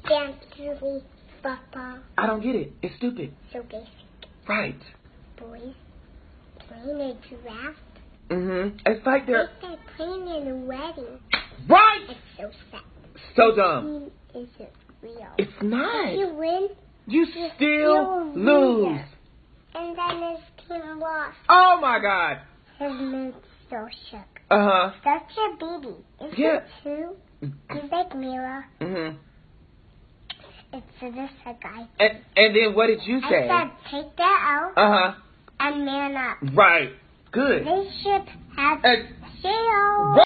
fantasy football. I don't get it. It's stupid. So basic. Right. Boys playing a draft. It's like they're... They start playing in a wedding. Right! It's so sad. So dumb. The team isn't real. It's not. If you win, You still lose. And then his team lost. Oh my God. His mood's so shook. That's your baby. Is it true? He's like Mira. It's this a guy. And then what did you say? I said take that out. And man up. Right. Good. This ship has sailed.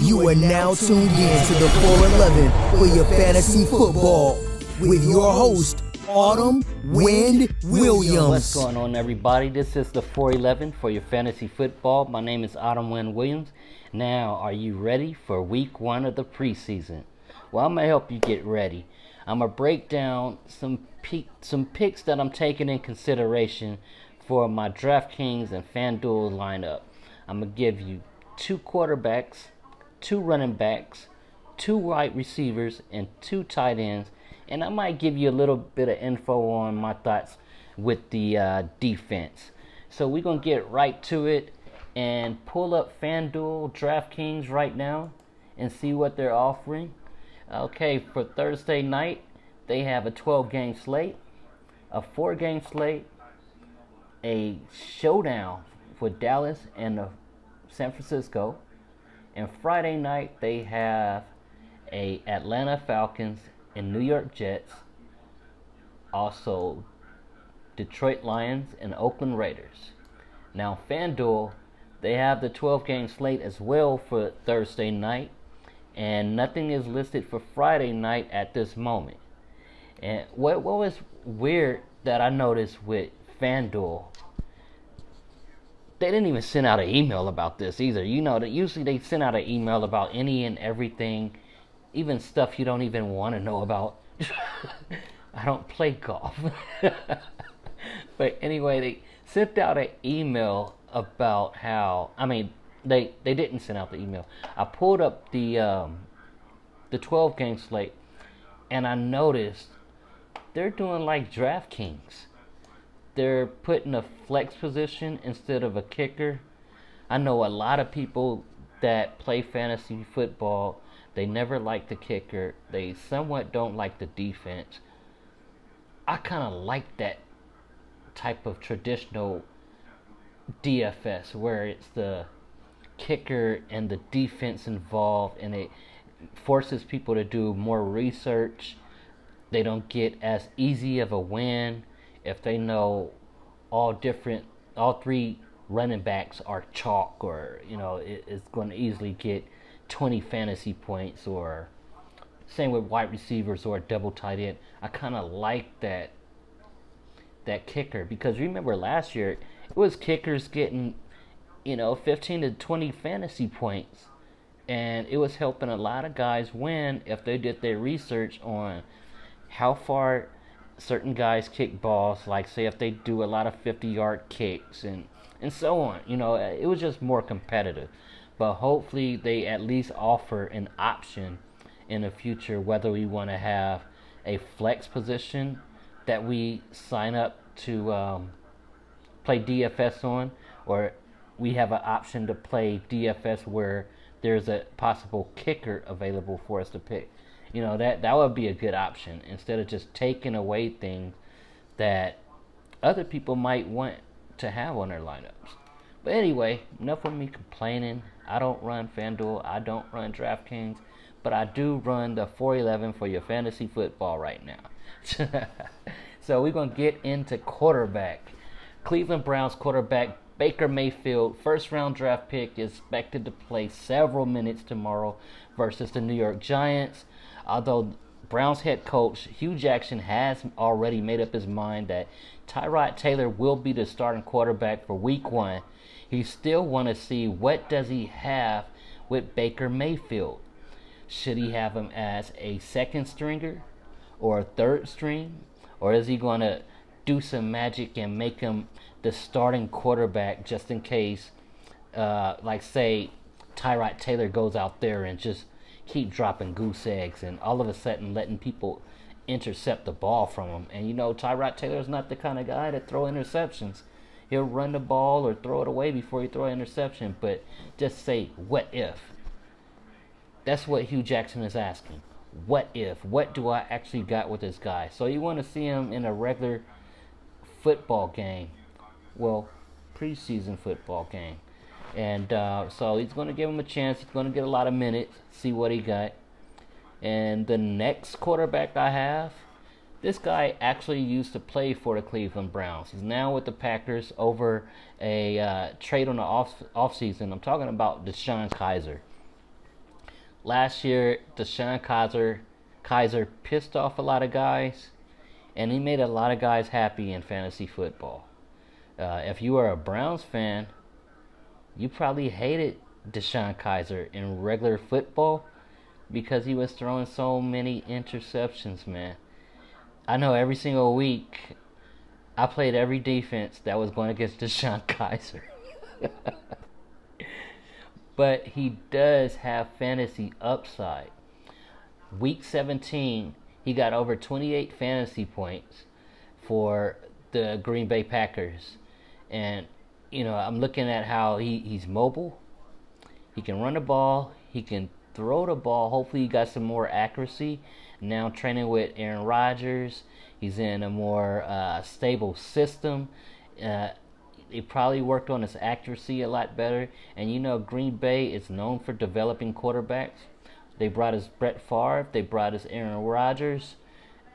You are now tuned in to the 411 for your fantasy football with your host, Autumn Wind Williams. What's going on, everybody? This is the 411 for your fantasy football. My name is Autumn Wind Williams. Now, are you ready for week 1 of the preseason? Well, I'm going to help you get ready. I'm going to break down some picks that I'm taking in consideration for my Draft Kings and Fanduel lineup. I'm going to give you 2 quarterbacks, 2 running backs, 2 wide receivers, and 2 tight ends. And I might give you a little bit of info on my thoughts with the defense. So we're going to get right to it and pull up FanDuel DraftKings right now and see what they're offering. Okay, for Thursday night, they have a 12-game slate, a 4-game slate, a showdown for Dallas and San Francisco. And Friday night, they have a Atlanta Falcons and New York Jets, also Detroit Lions and Oakland Raiders. Now, FanDuel, they have the 12-game slate as well for Thursday night, and nothing is listed for Friday night at this moment. And what was weird that I noticed with FanDuel, they didn't even send out an email about this either. You know that usually they send out an email about any and everything, even stuff you don't even want to know about. I don't play golf. But anyway, they sent out an email about how, they didn't send out the email. I pulled up the 12-game slate, and I noticed they're doing like DraftKings. They're putting a flex position instead of a kicker. I know a lot of people that play fantasy football, they never like the kicker. They somewhat don't like the defense. I kind of like that type of traditional DFS where it's the kicker and the defense involved, and it forces people to do more research. They don't get as easy of a win if they know all 3 running backs are chalk, or it's going to easily get 20 fantasy points, or same with wide receivers or a double tight end. I kind of like that kicker, because remember last year it was kickers getting 15 to 20 fantasy points, and it was helping a lot of guys win if they did their research on how far certain guys kick balls, like say if they do a lot of 50-yard kicks and so on. It was just more competitive. But hopefully they at least offer an option in the future, whether we want to have a flex position that we sign up to play DFS on, or we have an option to play DFS where there's a possible kicker available for us to pick. That would be a good option, instead of just taking away things that other people might want to have on their lineups. But anyway, enough of me complaining. I don't run FanDuel, I don't run DraftKings, but I do run the 411 for your fantasy football right now. So we're going to get into quarterback. Cleveland Browns quarterback Baker Mayfield, first-round draft pick, is expected to play several minutes tomorrow versus the New York Giants. Although Browns head coach Hugh Jackson has already made up his mind that Tyrod Taylor will be the starting quarterback for week 1, he still want to see what does he have with Baker Mayfield. Should he have him as a second stringer or a third string? Or is he going to do some magic and make him the starting quarterback just in case, like say Tyrod Taylor goes out there and just keep dropping goose eggs and all of a sudden letting people intercept the ball from him. And Tyrod Taylor's not the kind of guy to throw interceptions. He'll run the ball or throw it away before he throw an interception, but just say, what if? That's what Hugh Jackson is asking. What if? What do I actually got with this guy? So you want to see him in a regular football game. Well, preseason football game. And so he's going to give him a chance. He's going to get a lot of minutes, see what he got. And the next quarterback I have, this guy actually used to play for the Cleveland Browns. He's now with the Packers over a trade on the off season. I'm talking about DeShone Kizer. Last year, DeShone Kizer pissed off a lot of guys, and he made a lot of guys happy in fantasy football. If you are a Browns fan, you probably hated DeShone Kizer in regular football because he was throwing so many interceptions, man. I know every single week I played every defense that was going against DeShone Kizer. But he does have fantasy upside. Week 17, he got over 28 fantasy points for the Green Bay Packers. And, I'm looking at how he's mobile. He can run the ball. He can throw the ball. Hopefully he got some more accuracy. Now training with Aaron Rodgers. He's in a more stable system. He probably worked on his accuracy a lot better. And Green Bay is known for developing quarterbacks. They brought us Brett Favre. They brought us Aaron Rodgers.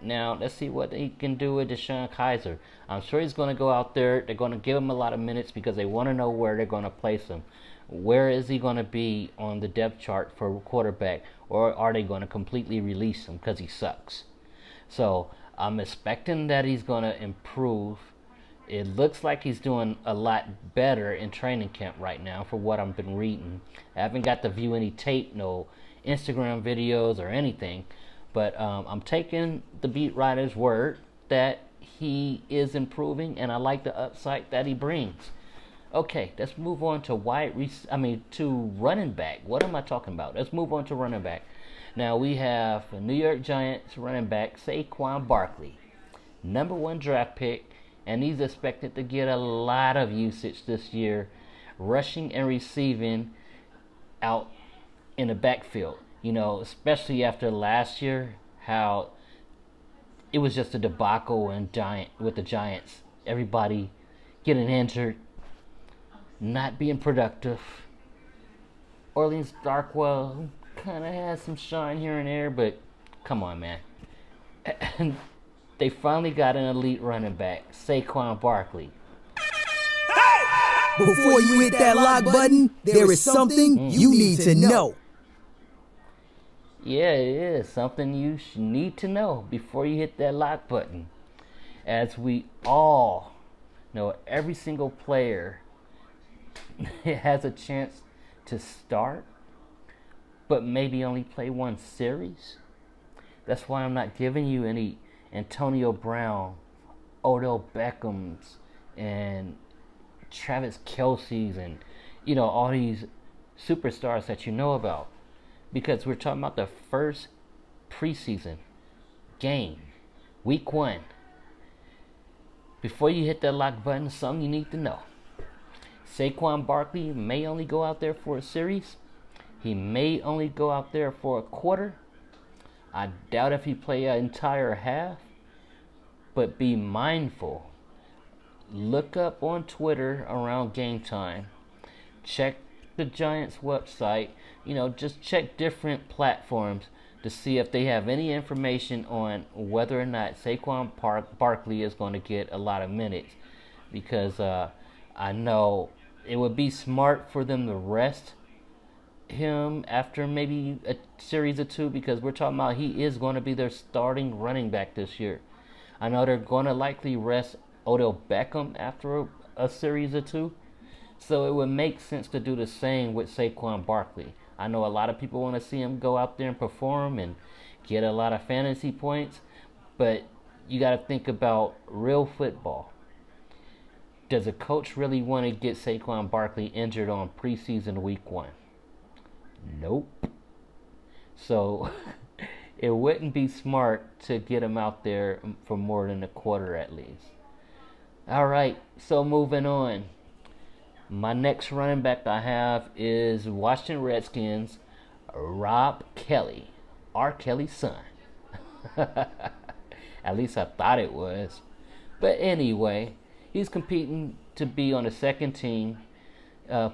Now, let's see what he can do with DeShone Kizer. I'm sure he's going to go out there. They're going to give him a lot of minutes because they want to know where they're going to place him. Where is he going to be on the depth chart for quarterback? Or are they going to completely release him because he sucks? So, I'm expecting that he's going to improve. It looks like he's doing a lot better in training camp right now for what I've been reading. I haven't got to view any tape, no Instagram videos or anything. But I'm taking the beat writer's word that he is improving, and I like the upside that he brings. Okay, let's move on to to running back. What am I talking about? Let's move on to running back. Now we have a New York Giants running back, Saquon Barkley, #1 draft pick, and he's expected to get a lot of usage this year, rushing and receiving out in the backfield. Especially after last year, how it was just a debacle with the Giants. Everybody getting injured, not being productive. Orleans Darkwell kind of has some shine here and there, but come on, man. They finally got an elite running back, Saquon Barkley. Before you hit that lock button, there is something you need to know. Yeah, it is something you need to know before you hit that lock button. As we all know, every single player has a chance to start, but maybe only play one series. That's why I'm not giving you any Antonio Brown, Odell Beckhams, and Travis Kelce's, and all these superstars that you know about. Because we're talking about the first preseason game, week 1. Before you hit that lock button, something you need to know. Saquon Barkley may only go out there for a series. He may only go out there for a quarter. I doubt if he play an entire half. But be mindful. Look up on Twitter around game time. Check the Giants website. Just check different platforms to see if they have any information on whether or not Saquon Barkley is going to get a lot of minutes. Because I know it would be smart for them to rest him after maybe a series or two, because we're talking about he is going to be their starting running back this year. I know they're going to likely rest Odell Beckham after a series or two. So it would make sense to do the same with Saquon Barkley. I know a lot of people want to see him go out there and perform and get a lot of fantasy points, but you got to think about real football. Does a coach really want to get Saquon Barkley injured on preseason week 1? Nope. So it wouldn't be smart to get him out there for more than a quarter at least. All right, so moving on. My next running back I have is Washington Redskins, Rob Kelly, R. Kelly's son. At least I thought it was. But anyway, he's competing to be on the second team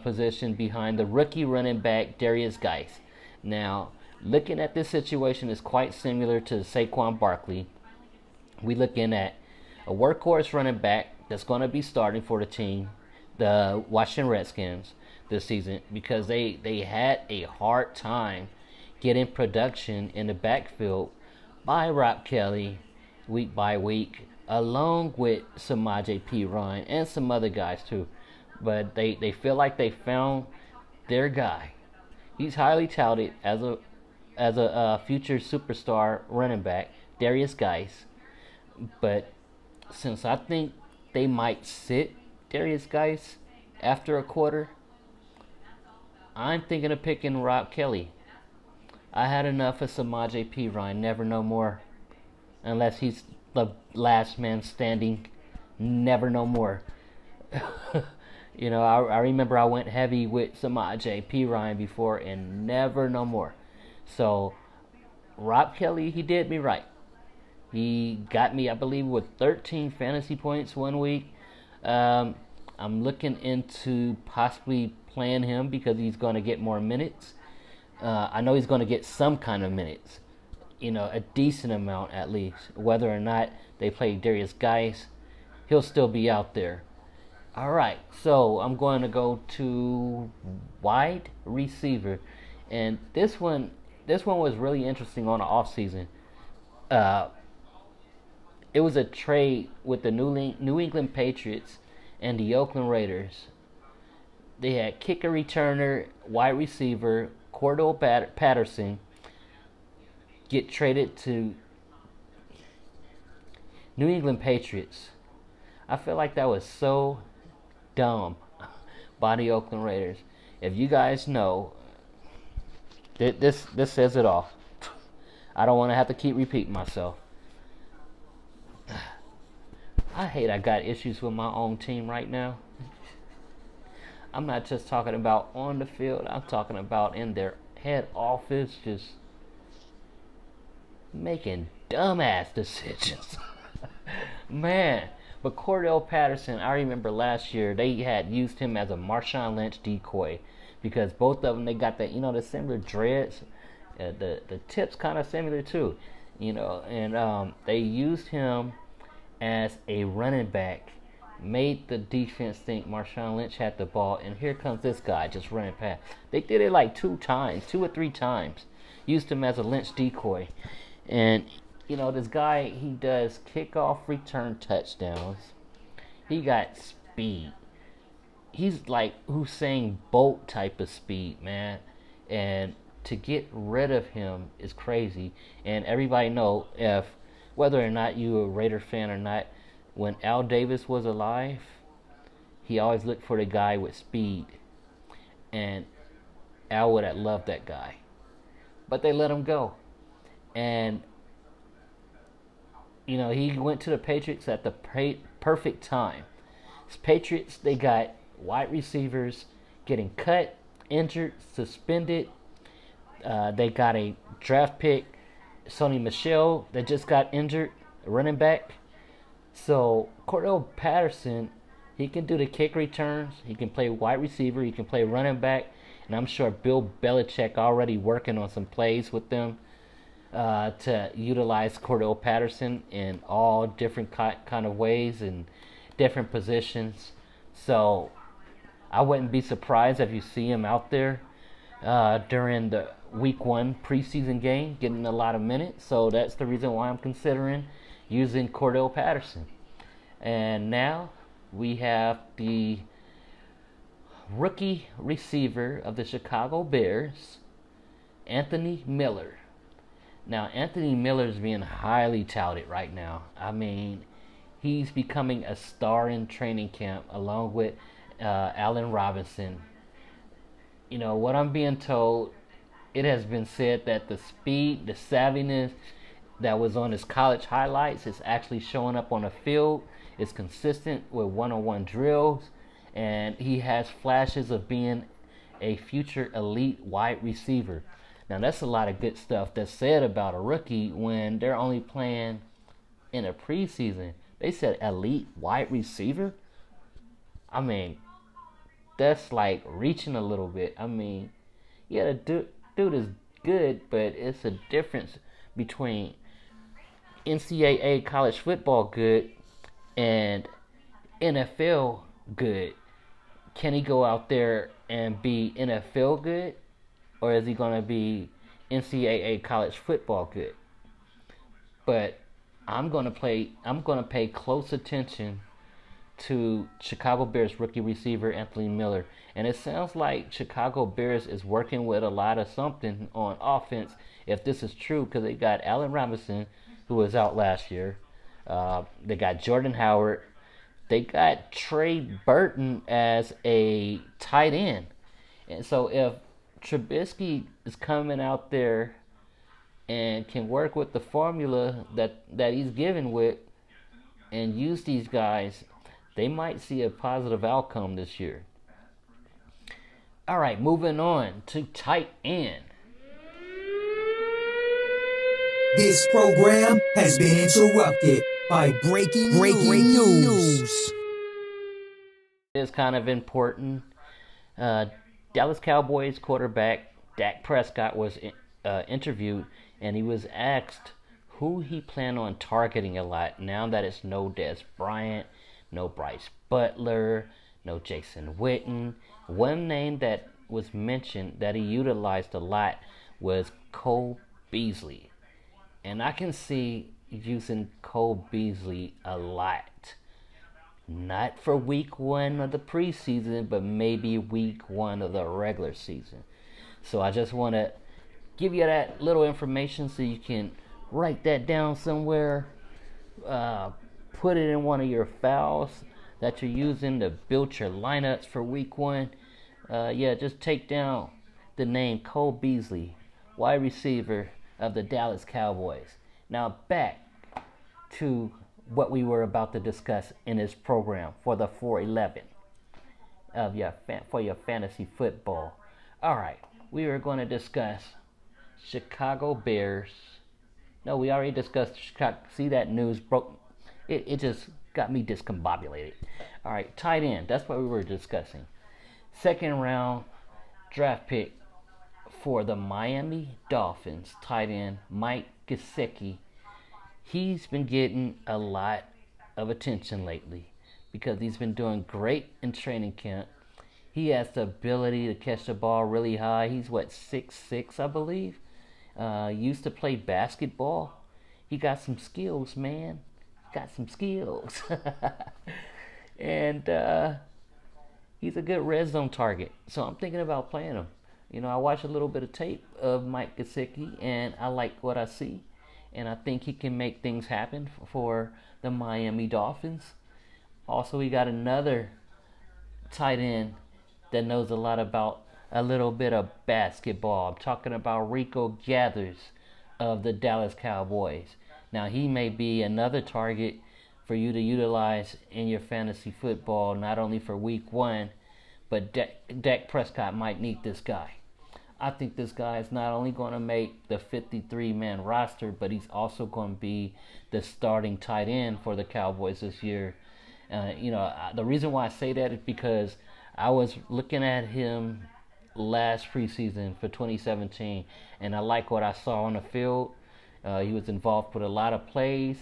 position behind the rookie running back Darius Geis. Now, looking at this situation is quite similar to Saquon Barkley. We're looking at a workhorse running back that's going to be starting for the team, the Washington Redskins, this season, because they had a hard time getting production in the backfield by Rob Kelly week by week, along with Samaje Perine and some other guys too. But they feel like they found their guy. He's highly touted as a future superstar running back, Darius Geis. But since I think they might sit Darius Geis after a quarter, I'm thinking of picking Rob Kelly. I had enough of Samaje Perine, never no more. Unless he's the last man standing, never no more. You know, I remember I went heavy with Samaje Perine before, and never no more. So, Rob Kelly, he did me right. He got me, I believe, with 13 fantasy points one week. I'm looking into possibly playing him because he's going to get more minutes. I know he's going to get some kind of minutes. You know, a decent amount at least. Whether or not they play Darius Geis, he'll still be out there. All right, so I'm going to go to wide receiver, and this one was really interesting on the offseason. It was a trade with the New England Patriots and the Oakland Raiders. They had kicker returner, wide receiver Cordell Patterson get traded to New England Patriots. I feel like that was so dumb by the Oakland Raiders. If you guys know, this says it all. I don't want to have to keep repeating myself. I hate I got issues with my own team right now. I'm not just talking about on the field. I'm talking about in their head office, just making dumbass decisions. Man. But Cordell Patterson, I remember last year they had used him as a Marshawn Lynch decoy because both of them, they got that, the similar dreads. The tips kind of similar too, and they used him as a running back, made the defense think Marshawn Lynch had the ball, and here comes this guy just running past. They did it like 2 or 3 times, used him as a Lynch decoy, and this guy, he does kickoff return touchdowns. He got speed. He's like Usain Bolt type of speed, man. And to get rid of him is crazy. And everybody know, whether or not you a Raider fan or not, when Al Davis was alive, he always looked for the guy with speed. And Al would have loved that guy. But they let him go. And he went to the Patriots at the perfect time. His Patriots, they got wide receivers getting cut, injured, suspended. They got a draft pick, Sonny Michel, that just got injured, a running back. So Cordell Patterson, he can do the kick returns. He can play wide receiver. He can play running back. And I'm sure Bill Belichick already working on some plays with them. To utilize Cordell Patterson in all different kind of ways and different positions. So I wouldn't be surprised if you see him out there during the week 1 preseason game, getting a lot of minutes. So that's the reason why I'm considering using Cordell Patterson. And now we have the rookie receiver of the Chicago Bears, Anthony Miller. Now, Anthony Miller is being highly touted right now. I mean, he's becoming a star in training camp along with Allen Robinson. What I'm being told, it has been said that the speed, the savviness that was on his college highlights is actually showing up on the field. It's consistent with one-on-one drills, and he has flashes of being a future elite wide receiver. Now, that's a lot of good stuff that's said about a rookie when they're only playing in a preseason. They said elite wide receiver? I mean, that's like reaching a little bit. I mean, yeah, the dude is good, but it's a difference between NCAA college football good and NFL good. Can he go out there and be NFL good, or is he going to be NCAA college football good? But I'm going to pay close attention to Chicago Bears rookie receiver Anthony Miller. And it sounds like Chicago Bears is working with a lot of something on offense, if this is true, because they got Allen Robinson, who was out last year. They got Jordan Howard. They got Trey Burton as a tight end. And so if Trubisky is coming out there and can work with the formula that he's given with and use these guys, they might see a positive outcome this year. All right, moving on to tight end. This program has been interrupted by breaking news. It's kind of important. Dallas Cowboys quarterback Dak Prescott was interviewed, and he was asked who he planned on targeting a lot now that it's no Dez Bryant, no Bryce Butler, no Jason Witten. One name that was mentioned that he utilized a lot was Cole Beasley. And I can see using Cole Beasley a lot. Not for week 1 of the preseason, but maybe week 1 of the regular season. So I just want to give you that little information so you can write that down somewhere. Put it in one of your files that you're using to build your lineups for week 1. Just take down the name Cole Beasley, wide receiver of the Dallas Cowboys. Now back to what we were about to discuss in this program for the 411 of for your fantasy football. All right, we are going to discuss Chicago Bears. No, we already discussed Chicago. See, that news broke. It just got me discombobulated. All right, tight end. That's what we were discussing. Second round draft pick for the Miami Dolphins, tight end Mike Gesicki. He's been getting a lot of attention lately because he's been doing great in training camp. He has the ability to catch the ball really high. He's 6'6", I believe. Used to play basketball. He got some skills, man. Got some skills. And he's a good red zone target. So I'm thinking about playing him. You know, I watched a little bit of tape of Mike Gesicki, and I like what I see. And I think he can make things happen for the Miami Dolphins. Also, we got another tight end that knows a lot about a little bit of basketball. I'm talking about Rico Gathers of the Dallas Cowboys. Now, he may be another target for you to utilize in your fantasy football, not only for week 1, but Dak Prescott might need this guy. I think this guy is not only going to make the 53-man roster, but he's also going to be the starting tight end for the Cowboys this year. The reason why I say that is because I was looking at him last preseason for 2017, and I like what I saw on the field. He was involved with a lot of plays.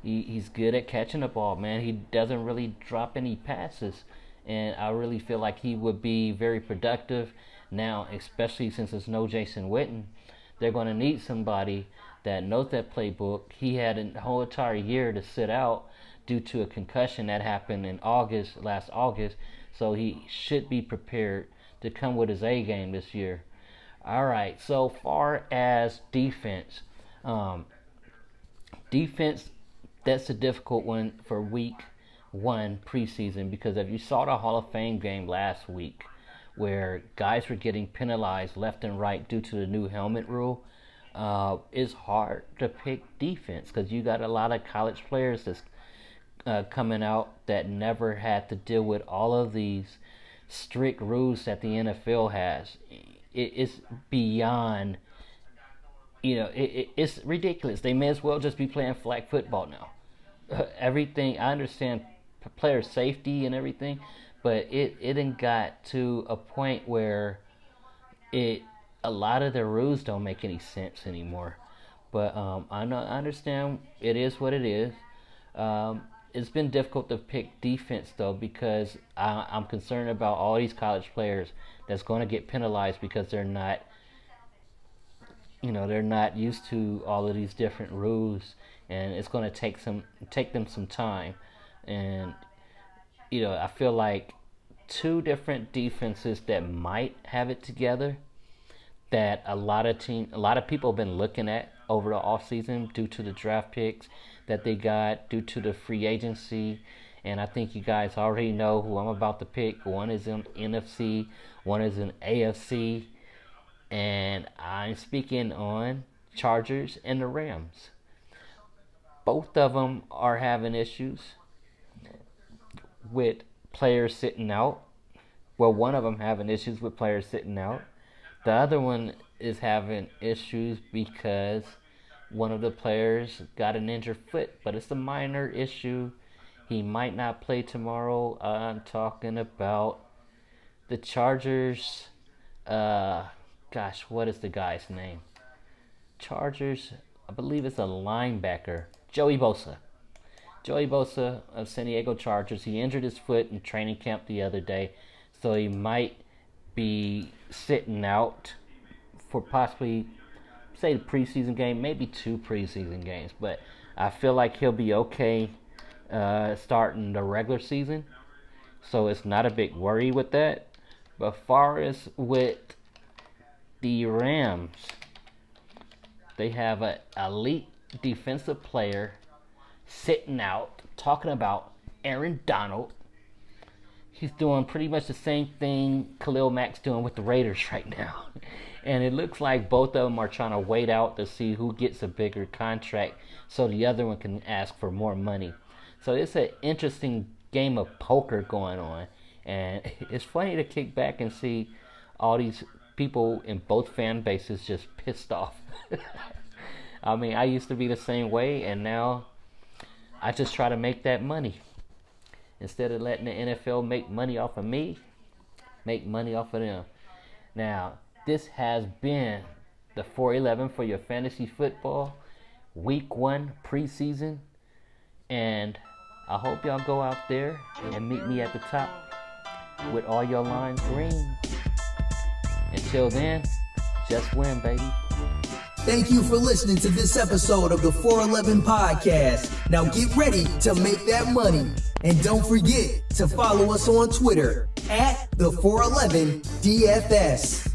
He's good at catching the ball, man. He doesn't really drop any passes, and I really feel like he would be very productive. Now, especially since there's no Jason Witten, they're going to need somebody that knows that playbook. He had a whole entire year to sit out due to a concussion that happened in last August, so he should be prepared to come with his A game this year. All right, so far as defense, that's a difficult one for week 1 preseason, because if you saw the Hall of Fame game last week where guys were getting penalized left and right due to the new helmet rule, it's hard to pick defense because you got a lot of college players that's coming out that never had to deal with all of these strict rules that the NFL has. It's beyond, it's ridiculous. They may as well just be playing flag football now. Everything, I understand player safety and everything, but it done got to a point where a lot of the rules don't make any sense anymore. But I understand it is what it is. It's been difficult to pick defense though, because I'm concerned about all these college players that's going to get penalized because they're not used to all of these different rules, and it's going to take them some time. And I feel like two different defenses that might have it together that a lot of people have been looking at over the offseason due to the draft picks that they got, due to the free agency. And I think you guys already know who I'm about to pick. One is in NFC, one is in AFC, and I'm speaking on Chargers and the Rams. Both of them are having issues with players sitting out. Well, one of them having issues with players sitting out. The other one is having issues because one of the players got an injured foot, but it's a minor issue. He might not play tomorrow. I'm talking about the Chargers. What is the guy's name? Chargers, I believe it's a linebacker. Joey Bosa. Joey Bosa of San Diego Chargers. He injured his foot in training camp the other day, so he might be sitting out for possibly, say, the preseason game, maybe 2 preseason games. But I feel like he'll be okay starting the regular season, so it's not a big worry with that. But far as with the Rams, they have an elite defensive player sitting out, talking about Aaron Donald. He's doing pretty much the same thing Khalil Mack's doing with the Raiders right now. And it looks like both of them are trying to wait out to see who gets a bigger contract so the other one can ask for more money. So it's an interesting game of poker going on. And it's funny to kick back and see all these people in both fan bases just pissed off. I mean, I used to be the same way, and now I just try to make that money. Instead of letting the NFL make money off of me, make money off of them. Now, this has been the 411 for your fantasy football week 1 preseason. And I hope y'all go out there and meet me at the top with all your lines green. Until then, just win, baby. Thank you for listening to this episode of the 411 Podcast. Now get ready to make that money. And don't forget to follow us on Twitter at the 411 DFS.